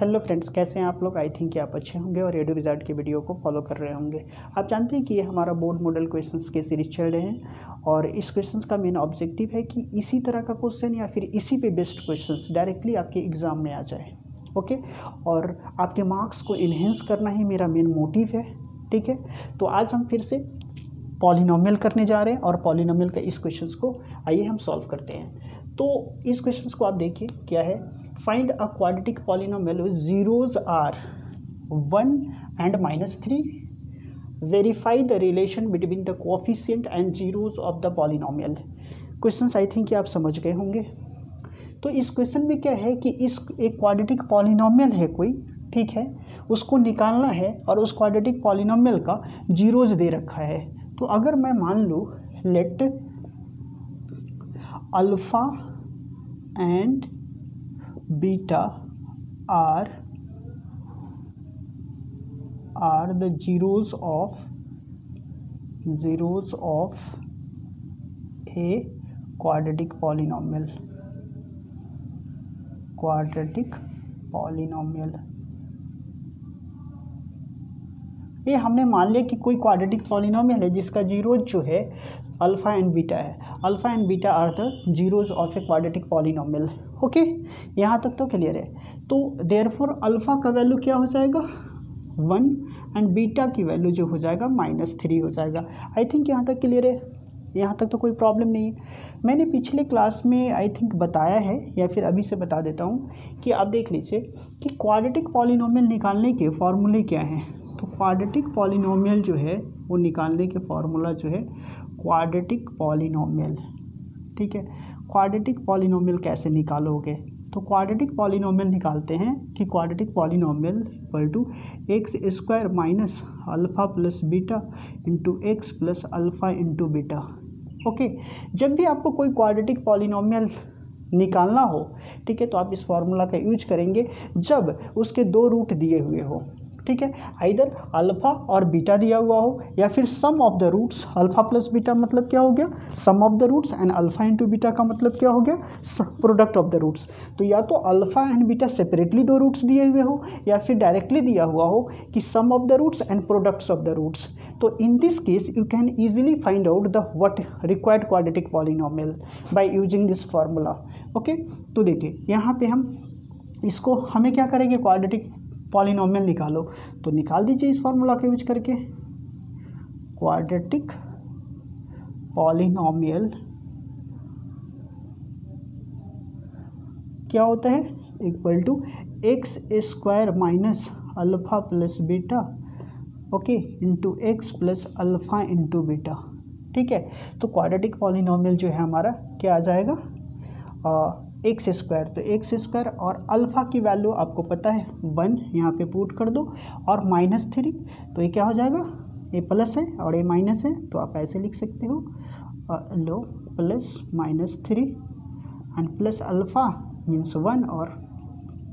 Hello friends, कैसे हैं आप लोग। आई थिंक कि आप अच्छे होंगे और रेडियो रिजल्ट की वीडियो को फॉलो कर रहे होंगे। आप जानते हैं कि ये हमारा बोर्ड मॉडल क्वेश्चंस के सीरीज चल रहे हैं और इस क्वेश्चंस का मेन ऑब्जेक्टिव है कि इसी तरह का क्वेश्चन या फिर इसी पे बेस्ड क्वेश्चंस डायरेक्टली आपके एग्ज़ाम में आ जाए। ओके, और आपके मार्क्स को इन्हेंस करना ही मेरा मेन मोटिव है। ठीक है, तो आज हम फिर से पॉलिनोमियल करने जा रहे हैं और पॉलिनोमियल का इस क्वेश्चंस को आइए हम सॉल्व करते हैं। तो इस क्वेश्चंस को आप देखिए क्या है। Find a quadratic polynomial with zeros are 1 and -3. Verify the relation between the coefficient and zeros of the polynomial. Questions I think कि आप समझ गए होंगे। तो इस क्वेश्चन में क्या है कि इस एक क्वाड्रेटिक पॉलिनोमियल है कोई, ठीक है, उसको निकालना है और उस क्वाड्रेटिक पॉलिनोमियल का जीरोज दे रखा है। तो अगर मैं मान लूँ let alpha and beta are the zeros of a quadratic polynomial. ये हमने मान लिया कि कोई क्वाड्रेटिक पॉलिनोमियल है जिसका जीरोज जो है अल्फ़ा एंड बीटा है। Alpha and beta are the zeros of a quadratic polynomial. Okay, यहाँ तक तो क्लियर है। तो देयरफॉर अल्फ़ा का वैल्यू क्या हो जाएगा 1 एंड बीटा की वैल्यू जो हो जाएगा -3 हो जाएगा। आई थिंक यहाँ तक क्लियर है, यहाँ तक तो कोई प्रॉब्लम नहीं है। मैंने पिछले क्लास में आई थिंक बताया है या फिर अभी से बता देता हूँ कि आप देख लीजिए कि क्वाड्रेटिक पॉलिनोमियल निकालने के फॉर्मूले क्या हैं। तो क्वाड्रेटिक पॉलिनोमियल जो है वो निकालने के फॉर्मूला जो है क्वाड्रेटिक पॉलिनोमियल, ठीक है। क्वाड्रेटिक पॉलिनोमियल कैसे निकालोगे? तो क्वाड्रेटिक पॉलिनोमियल निकालते हैं कि quadratic polynomial equal to x² minus alpha plus beta into X plus alpha into beta. Okay, जब भी आपको कोई क्वाड्रेटिक पॉलिनोमियल निकालना हो, ठीक है, तो आप इस फॉर्मूला का यूज करेंगे जब उसके दो रूट दिए हुए हो, ठीक है। आइदर अल्फ़ा और बीटा दिया हुआ हो या फिर sum of the roots. Alpha plus beta मतलब क्या हो गया, sum of the roots, and alpha into beta का मतलब क्या हो गया, प्रोडक्ट ऑफ द रूट्स। तो या तो अल्फ़ा एंड बीटा सेपरेटली दो रूट्स दिए हुए हो या फिर डायरेक्टली दिया हुआ हो कि sum of the roots and products of the roots. तो in this case you can easily find out the what required quadratic polynomial by using this formula. Okay, तो देखिए यहाँ पे हम इसको हमें क्या करेंगे, क्वाड्रेटिक पॉलिनोमियल निकालो। तो निकाल दीजिए इस फार्मूला का यूज करके। क्वाड्रेटिक पॉलिनोमियल क्या होता है, equal to x² minus alpha plus beta, okay, into X plus alpha into beta. ठीक है, तो क्वाड्रेटिक पॉलिनोमियल जो है हमारा क्या आ जाएगा, x²। तो x² और अल्फ़ा की वैल्यू आपको पता है 1, यहाँ पे पुट कर दो, और -3। तो ये क्या हो जाएगा, ये प्लस है और ये माइनस है, तो आप ऐसे लिख सकते हो लो plus -3 and plus alpha means 1 और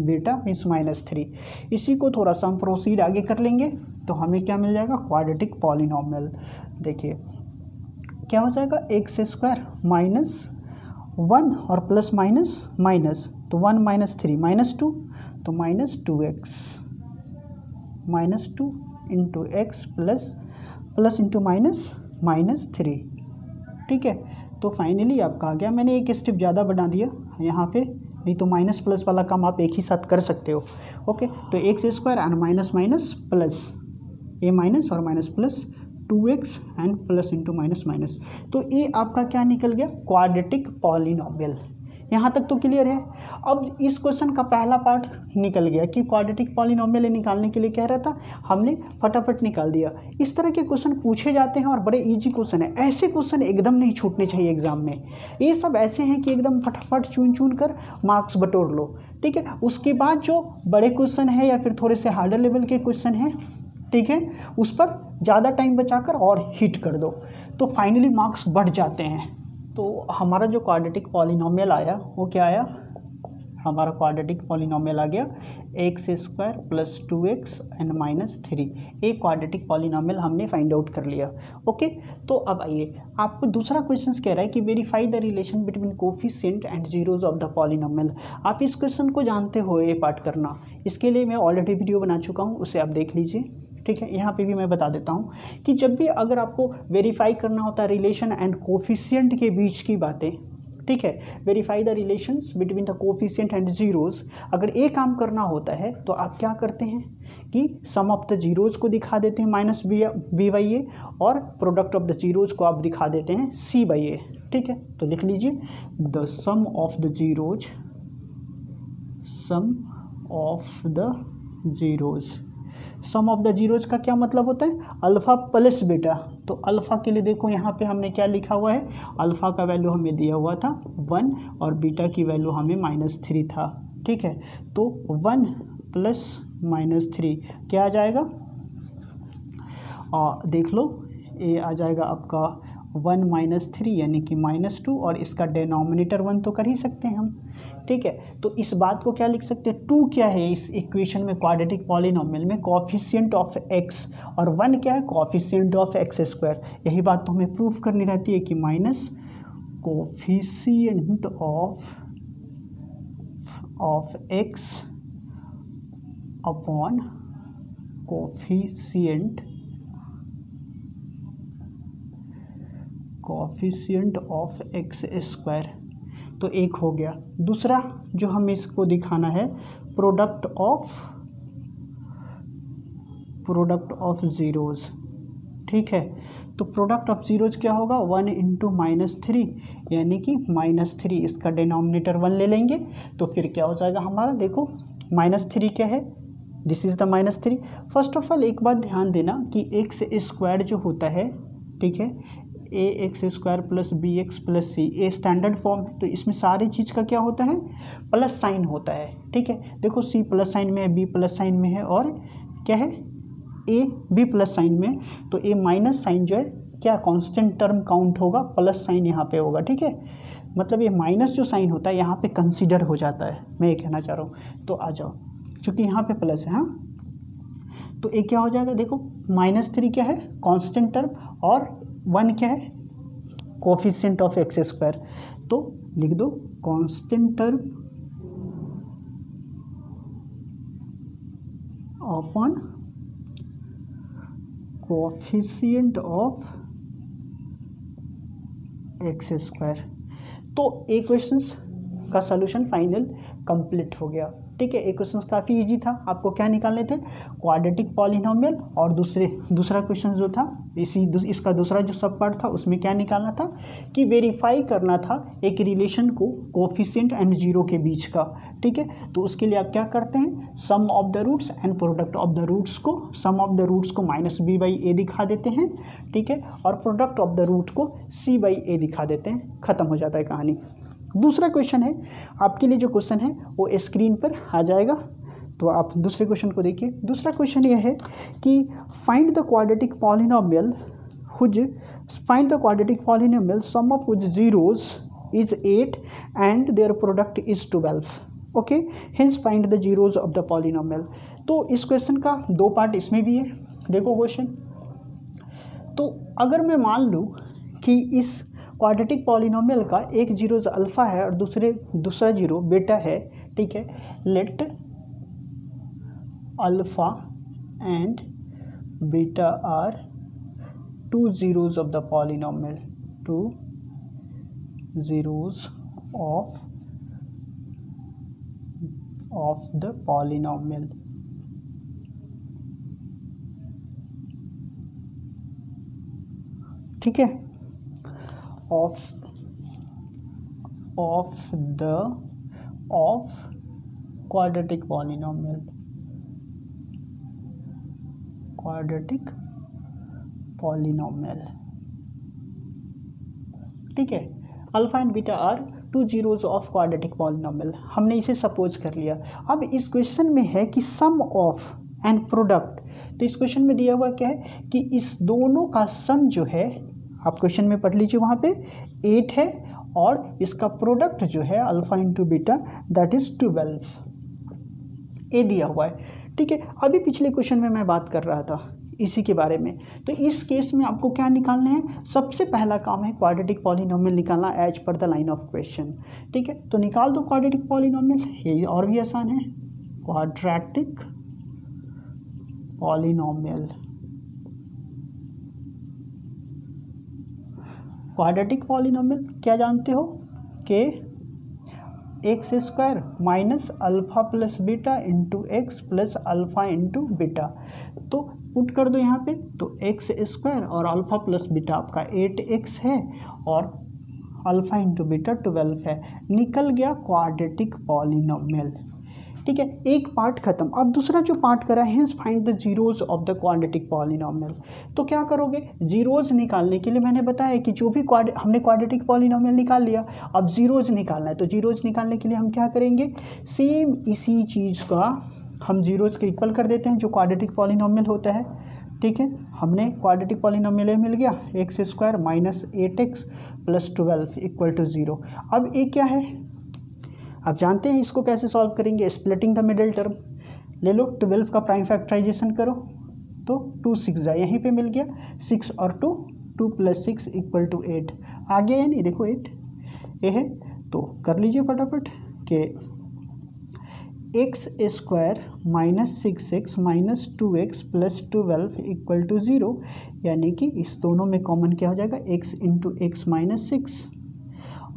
बीटा मीन्स -3। इसी को थोड़ा सा हम प्रोसीड आगे कर लेंगे तो हमें क्या मिल जाएगा, क्वाड्रेटिक पॉलिनोमियल। देखिए क्या हो जाएगा, x² माइनस 1 और प्लस माइनस माइनस, तो 1 - 3 -2, तो -2x -2 into X plus into -3। ठीक है, तो फाइनली आपका आ गया। मैंने एक स्टेप ज़्यादा बना दिया यहाँ पे, नहीं तो माइनस प्लस वाला काम आप एक ही साथ कर सकते हो। ओके, तो x² and minus minus plus, ये माइनस और minus plus 2x and plus into minus minus. तो ये आपका क्या निकल गया, क्वाड्रेटिक पॉलिनोमियल। यहाँ तक तो क्लियर है। अब इस क्वेश्चन का पहला पार्ट निकल गया कि क्वाड्रेटिक पॉलिनोमियल निकालने के लिए कह रहा था, हमने फटाफट निकाल दिया। इस तरह के क्वेश्चन पूछे जाते हैं और बड़े इजी क्वेश्चन है। ऐसे क्वेश्चन एकदम नहीं छूटने चाहिए एग्जाम में। ये सब ऐसे हैं कि एकदम फटाफट चुन कर मार्क्स बटोर लो, ठीक है। उसके बाद जो बड़े क्वेश्चन है या फिर थोड़े से हार्डर लेवल के क्वेश्चन हैं, ठीक है, उस पर ज़्यादा टाइम बचाकर और हिट कर दो, तो फाइनली मार्क्स बढ़ जाते हैं। तो हमारा जो क्वाड्रेटिक पॉलिनोमियल आया वो क्या आया, हमारा क्वाड्रेटिक पॉलिनोमियल आ गया x² प्लस 2x एंड -3। एक क्वाड्रेटिक पॉलिनोमियल हमने फाइंड आउट कर लिया। ओके, तो अब आइए, आपको दूसरा क्वेश्चन कह रहा है कि verify the relation between coefficient and zeros of the polynomial. आप इस क्वेश्चन को जानते हो ये पार्ट करना, इसके लिए मैं ऑलरेडी वीडियो बना चुका हूँ, उसे आप देख लीजिए। ठीक है, यहाँ पे भी मैं बता देता हूँ कि जब भी अगर आपको वेरीफाई करना होता है रिलेशन एंड कोफिशिएंट के बीच की बातें, ठीक है, verify the relations between the coefficient and zeros, अगर एक काम करना होता है तो आप क्या करते हैं कि सम ऑफ द जीरोज को दिखा देते हैं -b/a और प्रोडक्ट ऑफ द जीरोज को आप दिखा देते हैं c/a। ठीक है, तो लिख लीजिए the sum of the zeros, sum of the zeros. Sum of the zeros का क्या मतलब होता है? Alpha plus beta. तो अल्फ़ा के लिए देखो यहाँ पे हमने क्या लिखा हुआ है, अल्फ़ा का वैल्यू हमें दिया हुआ था 1 और बीटा की वैल्यू हमें -3 था। ठीक है, तो 1 प्लस -3 क्या आ जाएगा, देख लो, ये आ जाएगा आपका 1 - 3 यानी कि -2, और इसका डिनोमिनेटर 1 तो कर ही सकते हैं हम। ठीक है, तो इस बात को क्या लिख सकते हैं, 2 क्या है इस इक्वेशन में क्वाड्रेटिक पॉलिनोमियल में, कोफिशिएंट ऑफ x, और 1 क्या है, कोफिशिएंट ऑफ x²। यही बात तो हमें प्रूफ करनी रहती है कि minus coefficient of x upon coefficient of x²। तो एक हो गया। दूसरा जो हमें इसको दिखाना है, प्रोडक्ट ऑफ जीरोज। ठीक है, तो प्रोडक्ट ऑफ जीरोज क्या होगा, 1 × -3 यानी कि -3, इसका डिनोमिनेटर 1 ले लेंगे तो फिर क्या हो जाएगा हमारा, देखो -3 क्या है, this is the -3। First of all एक बात ध्यान देना कि x² जो होता है, ठीक है, ax² plus bx plus c, a standard form है, तो इसमें सारी चीज़ का क्या होता है, प्लस साइन होता है। ठीक है, देखो c प्लस साइन में है, b प्लस साइन में है, और क्या है, a b प्लस साइन में, तो a माइनस साइन जो है क्या कांस्टेंट टर्म काउंट होगा, प्लस साइन यहाँ पे होगा। ठीक है, मतलब ये माइनस जो साइन होता है यहाँ पे कंसीडर हो जाता है, मैं ये कहना चाह रहा हूँ। तो आ जाओ, चूँकि यहाँ पे प्लस है, हाँ, तो एक क्या हो जाएगा, देखो -3 क्या है, कांस्टेंट टर्म, और 1 क्या है, कोफिशिएंट ऑफ x²। तो लिख दो constant term upon coefficient of x²। तो इक्वेशंस का सॉल्यूशन फाइनल कंप्लीट हो गया। ठीक है, इक्वेशन काफ़ी इजी था, आपको क्या निकालने थे, क्वाड्रेटिक पॉलिनोमियल, और दूसरा क्वेश्चन जो था इसका दूसरा जो सब पार्ट था उसमें क्या निकालना था कि वेरीफाई करना था एक रिलेशन को कोफिशिएंट एंड जीरो के बीच का। ठीक है, तो उसके लिए आप क्या करते हैं, sum of the roots and product of the roots को, सम ऑफ द रूट्स को -b/a दिखा देते हैं। ठीक है, और प्रोडक्ट ऑफ द रूट को c/a दिखा देते हैं, ख़त्म हो जाता है कहानी। दूसरा क्वेश्चन है, आपके लिए जो क्वेश्चन है वो स्क्रीन पर आ जाएगा, तो आप दूसरे क्वेश्चन को देखिए। दूसरा क्वेश्चन ये है कि find the quadratic polynomial sum of which zeros is 8 and their product is 12। Okay, hence find the zeros of the polynomial. तो इस क्वेश्चन का 2 पार्ट इसमें भी है, देखो क्वेश्चन। तो अगर मैं मान लूँ कि इस क्वाड्रेटिक पॉलिनोमियल का एक जीरो अल्फ़ा है और दूसरा जीरो बीटा है। ठीक है, let alpha and beta are 2 zeros of the polynomial, 2 zeros of the polynomial। ठीक है, of quadratic polynomial, ठीक है। Alpha and beta are 2 zeros of quadratic polynomial, हमने इसे सपोज कर लिया। अब इस क्वेश्चन में है कि सम ऑफ एंड प्रोडक्ट, तो इस क्वेश्चन में दिया हुआ क्या है कि इस दोनों का सम जो है, आप क्वेश्चन में पढ़ लीजिए, वहाँ पे 8 है और इसका प्रोडक्ट जो है alpha into beta that is 12, ए दिया हुआ है। ठीक है, अभी पिछले क्वेश्चन में मैं बात कर रहा था इसी के बारे में। तो इस केस में आपको क्या निकालना है, सबसे पहला काम है क्वाड्रेटिक पॉलिनोमियल निकालना as per the line of question. ठीक है, तो निकाल दो क्वाड्रेटिक पॉलिनोमियल, ये और भी आसान है। क्वाड्रेटिक पॉलिनोमियल, क्वाड्रेटिक पॉलिनोमियल क्या जानते हो कि X square minus alpha plus beta into X plus alpha into beta. तो पुट कर दो यहाँ पे, तो एक्स स्क्वायर और अल्फा प्लस बीटा आपका 8x है और अल्फा इंटू बीटा 12 है। निकल गया क्वाड्रेटिक पॉलिनोमियल। ठीक है, एक पार्ट खत्म। अब दूसरा जो पार्ट करा है, find the zeros of the quadratic polynomial. तो क्या करोगे, जीरोज निकालने के लिए मैंने बताया कि जो भी हमने क्वाड्रेटिक पॉलिनोमियल निकाल लिया, अब जीरोज निकालना है। तो जीरोज निकालने के लिए हम क्या करेंगे, सेम इसी चीज़ का हम जीरोज के इक्वल कर देते हैं जो क्वाड्रेटिक पॉलिनोमियल होता है। ठीक है, हमने क्वाड्रेटिक पॉलिनोमियल मिल गया X square minus 8x plus 12 equal to 0। अब एक क्या है, आप जानते हैं इसको कैसे सॉल्व करेंगे, स्प्लिटिंग द मिडिल टर्म ले लो, 12 का प्राइम फैक्टराइजेशन करो तो 2 6 जाए, यहीं पे मिल गया 6 और 2 प्लस 6 इक्वल टू 8। आगे है नहीं, देखो 8 ये है, तो कर लीजिए फटाफट कि X square minus 6x minus 2x plus 12 equal to 0, यानी कि इस दोनों में कॉमन क्या हो जाएगा, x इंटू एक्स माइनस 6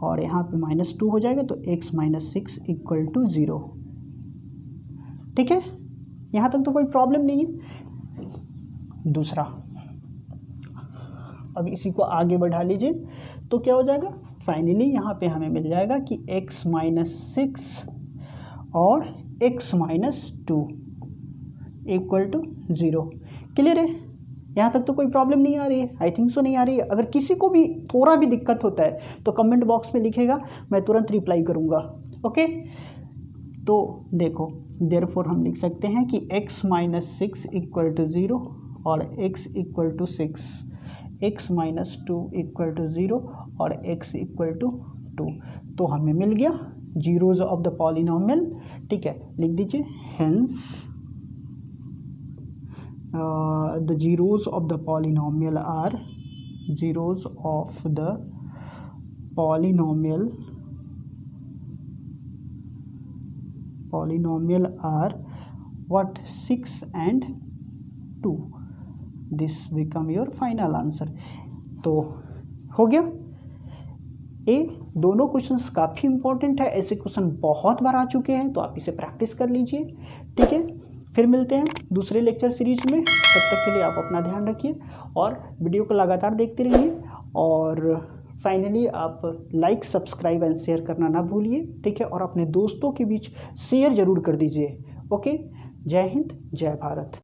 और यहाँ पे -2 हो जाएगा, तो x माइनस 6 इक्वल टू 0। ठीक है, यहाँ तक तो कोई प्रॉब्लम नहीं है। दूसरा, अब इसी को आगे बढ़ा लीजिए तो क्या हो जाएगा, फाइनली यहाँ पे हमें मिल जाएगा कि x माइनस 6 और x minus 2 equal to 0। Clear है, यहाँ तक तो कोई प्रॉब्लम नहीं आ रही है, आई थिंक सो नहीं आ रही है। अगर किसी को भी थोड़ा भी दिक्कत होता है तो कमेंट बॉक्स में लिखेगा, मैं तुरंत रिप्लाई करूँगा। ओके, तो देखो देयरफॉर हम लिख सकते हैं कि x माइनस 6 इक्वल टू 0 और x equal to 6, x minus 2 equal to 0 और x इक्वल टू 2। तो हमें मिल गया जीरोज ऑफ द पॉलिनोमियल। ठीक है, लिख दीजिए hence the zeros of the polynomial are zeros of the polynomial are what, 6 and 2। this become your final answer। तो हो गया, ये दोनों क्वेश्चंस काफ़ी इंपॉर्टेंट है, ऐसे क्वेश्चन बहुत बार आ चुके हैं, तो आप इसे प्रैक्टिस कर लीजिए। ठीक है, फिर मिलते हैं दूसरे लेक्चर सीरीज में, तब तक के लिए आप अपना ध्यान रखिए और वीडियो को लगातार देखते रहिए। और फाइनली आप लाइक, सब्सक्राइब एंड शेयर करना ना भूलिए। ठीक है, और अपने दोस्तों के बीच शेयर ज़रूर कर दीजिए। ओके, जय हिंद, जय भारत।